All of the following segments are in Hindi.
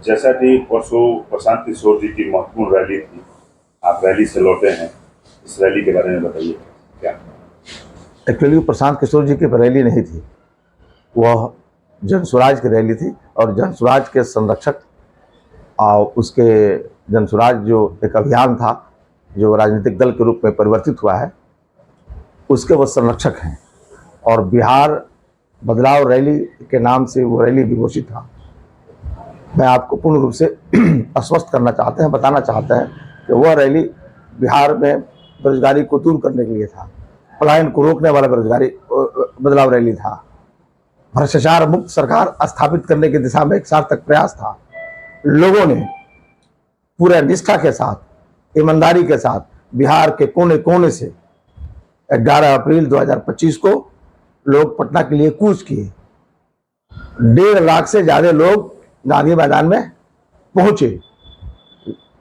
जैसा कि परसों प्रशांत किशोर जी की महत्वपूर्ण रैली थी, आप रैली से लौटे हैं, इस रैली के बारे में बताइए क्या? एक्चुअली प्रशांत किशोर जी की रैली नहीं थी, वह जन स्वराज की रैली थी और जन स्वराज के संरक्षक और उसके जन स्वराज जो एक अभियान था जो राजनीतिक दल के रूप में परिवर्तित हुआ है, उसके वो संरक्षक हैं। और बिहार बदलाव रैली के नाम से वो रैली विघोषित था। मैं आपको पूर्ण रूप से आश्वस्त करना चाहते हैं, बताना चाहते हैं कि वह रैली बिहार में बेरोजगारी को दूर करने के लिए था, पलायन को रोकने वाला बेरोजगारी बदलाव रैली था, भ्रष्टाचार मुक्त सरकार स्थापित करने की दिशा में एक सार्थक प्रयास था। लोगों ने पूरे निष्ठा के साथ, ईमानदारी के साथ बिहार के कोने कोने से 11 अप्रैल 2025 को लोग पटना के लिए कूच किए। 1.5 लाख से ज्यादा लोग गांधी मैदान में पहुंचे।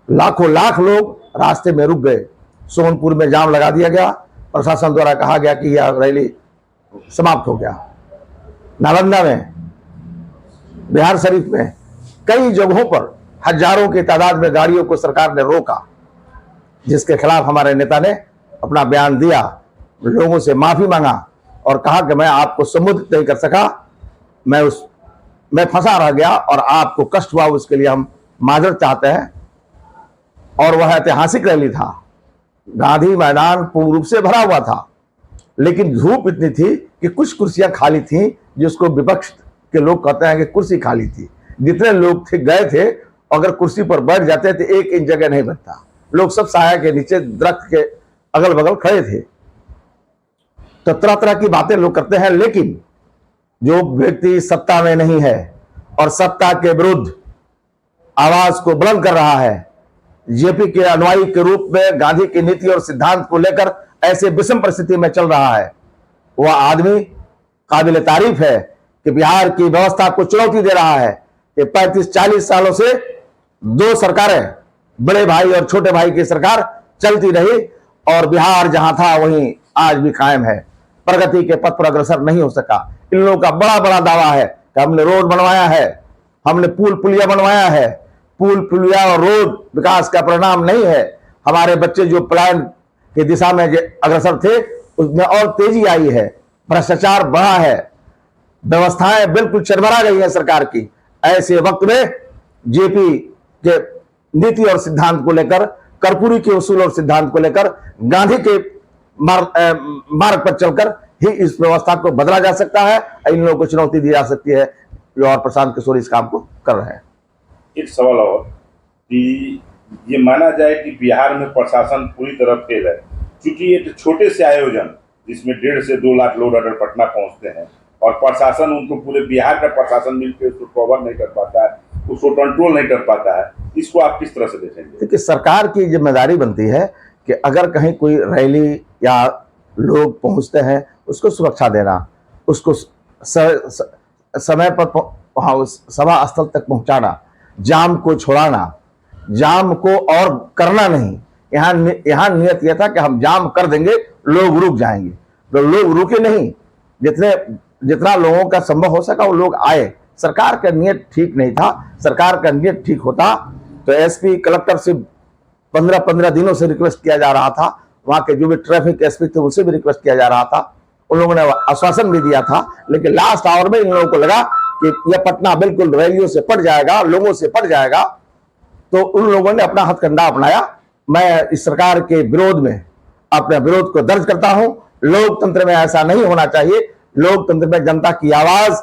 लाखों लाख लोग रास्ते में रुक गए। सोनपुर में जाम लगा दिया गया, प्रशासन द्वारा कहा गया कि यह रैली समाप्त हो गया। नालंदा में, बिहार शरीफ में, कई जगहों पर हजारों की तादाद में गाड़ियों को सरकार ने रोका, जिसके खिलाफ हमारे नेता ने अपना बयान दिया, लोगों से माफी मांगा और कहा कि मैं आपको संबोधित नहीं कर सका, मैं फंसा रह गया और आपको कष्ट हुआ, उसके लिए हम माजरत चाहते हैं। और वह ऐतिहासिक रैली था। गांधी मैदान पूर्ण रूप से भरा हुआ था, लेकिन धूप इतनी थी कि कुछ कुर्सियां खाली थीं, जिसको विपक्ष के लोग कहते हैं कि कुर्सी खाली थी। जितने लोग थे गए थे, अगर कुर्सी पर बैठ जाते थे 1 इंच जगह नहीं बनता। लोग सब साया के नीचे दरख्त के अगल बगल खड़े थे। तो तरह तरह की बातें लोग करते हैं, लेकिन जो व्यक्ति सत्ता में नहीं है और सत्ता के विरुद्ध आवाज को बुलंद कर रहा है, जेपी के अनुयायी के रूप में गांधी की नीति और सिद्धांत को लेकर ऐसे विषम परिस्थिति में चल रहा है, वह आदमी काबिल तारीफ है कि बिहार की व्यवस्था को चुनौती दे रहा है कि 35-40 सालों से 2 सरकारें, बड़े भाई और छोटे भाई की सरकार चलती रही और बिहार जहां था वहीं आज भी कायम है, प्रगति के पथ पर अग्रसर नहीं हो सका। इन लोगों का बड़ा बड़ा दावा है कि हमने रोड बनवाया है, हमने पुल पुलिया बनवाया है। पुल पुलिया और रोड विकास का परिणाम नहीं है। हमारे बच्चे जो पलायन की दिशा में अग्रसर थे, उसमें और तेजी आई है, भ्रष्टाचार बढ़ा है, व्यवस्थाएं बिल्कुल चरमरा गई है सरकार की। ऐसे वक्त में जेपी के नीति और सिद्धांत को लेकर, कर्पूरी के उसूल और सिद्धांत को लेकर, गांधी के मार्ग पर चलकर ही इस व्यवस्था को बदला जा सकता है। इन लोगों को चुनौती दी जा सकती है और प्रशांत किशोर इस काम को कर रहे हैं। एक सवाल और कि ये माना जाए कि बिहार में प्रशासन पूरी तरह फेल है, क्योंकि एक छोटे से आयोजन जिसमें 1.5 से 2 लाख लोग अगर पटना पहुंचते हैं और प्रशासन उनको, पूरे बिहार का प्रशासन मिलकर उसको कवर नहीं कर पाता है, उसको कंट्रोल नहीं कर पाता है, इसको आप किस तरह से देखेंगे? देखिए, सरकार की जिम्मेदारी बनती है कि अगर कहीं कोई रैली या लोग पहुंचते हैं, उसको सुरक्षा देना, उसको समय पर सभा स्थल तक पहुंचाना, जाम को छोड़ाना, जाम को और करना नहीं। यहाँ नियत यह था कि हम जाम कर देंगे, लोग रुक जाएंगे, तो लोग रुके नहीं। जितना लोगों का संभव हो सका वो लोग आए। सरकार का नियत ठीक नहीं था। सरकार का नियत ठीक होता तो एसपी, कलेक्टर से 15-15 दिनों से रिक्वेस्ट किया जा रहा था, वहां के जो भी ट्रैफिक एसपी थे उनसे भी रिक्वेस्ट किया जा रहा था, उन लोगों ने आश्वासन भी दिया था। लेकिन लास्ट आवर में इन लोगों को लगा कि यह पटना बिल्कुल रैलियों से पट जाएगा, लोगों से पट जाएगा, तो उन लोगों ने अपना हथकंडा अपनाया। मैं इस सरकार के विरोध में अपने विरोध को दर्ज करता हूं। लोकतंत्र में ऐसा नहीं होना चाहिए। लोकतंत्र में जनता की आवाज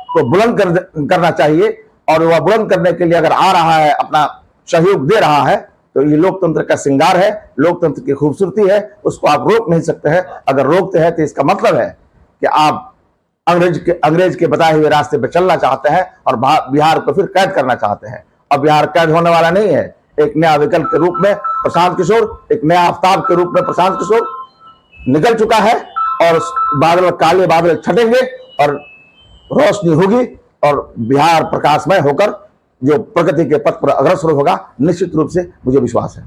को बुलंद करना चाहिए, और वह बुलंद करने के लिए अगर आ रहा है, अपना सहयोग दे रहा है, तो ये लोकतंत्र का श्रृंगार है, लोकतंत्र की खूबसूरती है, उसको आप रोक नहीं सकते हैं। अगर रोकते हैं तो इसका मतलब है कि आप अंग्रेज के बताए हुए रास्ते पर चलना चाहते हैं और बिहार को फिर कैद करना चाहते हैं। अब बिहार कैद होने वाला नहीं है। एक नया विकल्प के रूप में प्रशांत किशोर, एक नया आफ्ताब के रूप में प्रशांत किशोर निकल चुका है, और बादल, काले बादल छटेंगे और रोशनी होगी और बिहार प्रकाशमय होकर जो प्रगति के पथ पर अग्रसर होगा, निश्चित रूप से मुझे विश्वास है।